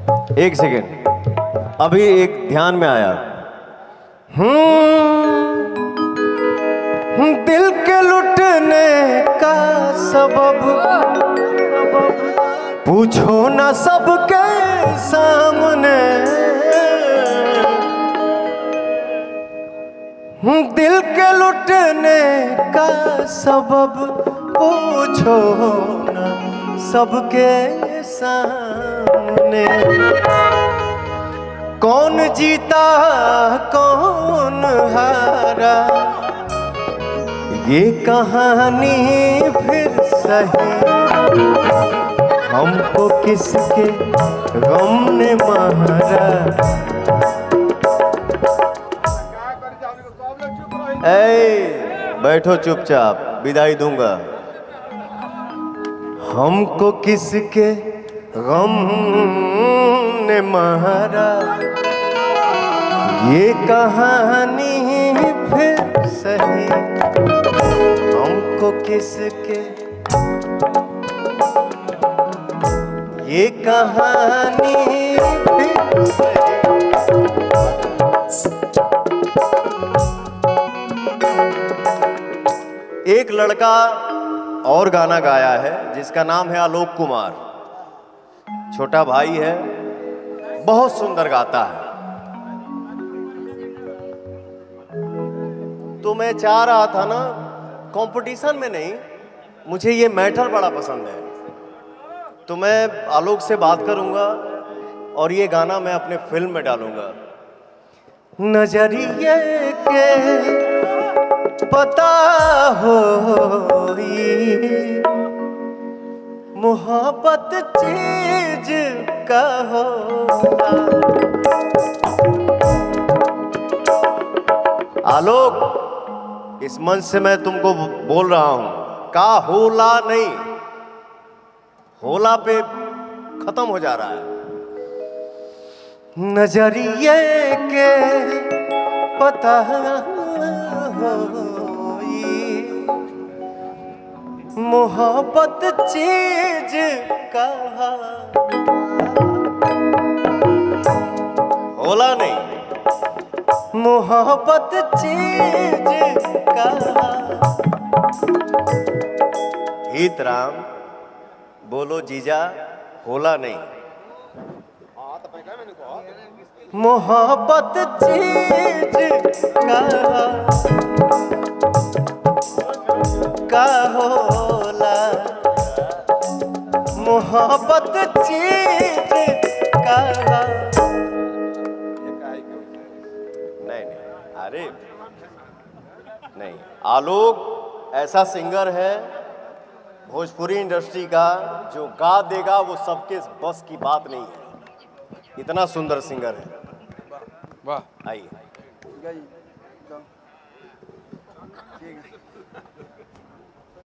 एक सेकेंड, अभी एक ध्यान में आया। दिल के लुटने का सबब पूछो ना सबके सामने। दिल के लुटने का सबब पूछो ना सबके सामने। कौन जीता कौन हारा ये कहानी फिर सही। हमको किसके गम ने मारा। बैठो चुपचाप, विदाई दूंगा। हमको किसके गम ने मारा ये कहानी फिर सही। हमको किसके ये कहानी फिर सही। एक लड़का और गाना गाया है जिसका नाम है आलोक कुमार। छोटा भाई है, बहुत सुंदर गाता है। तो मैं चाह रहा था ना, कंपटीशन में नहीं, मुझे ये मैटर बड़ा पसंद है, तो मैं आलोक से बात करूंगा और ये गाना मैं अपने फिल्म में डालूंगा। नजरिए के पता हो मोहब्बत चीज का हो। आलोक, इस मंच से मैं तुमको बोल रहा हूं, का होला नहीं, होला पे खत्म हो जा रहा है। नजरिए के पता हो मोहब्बत चीज का होला नहीं, मोहब्बत चीज का। हित राम बोलो जीजा, होला नहीं, मोहब्बत चीज का होला। मोहब्बत चीज का नहीं, अरे नहीं। आलोक ऐसा सिंगर है भोजपुरी इंडस्ट्री का जो गा देगा, वो सबके बस की बात नहीं है। इतना सुंदर सिंगर है। वाह, आइए।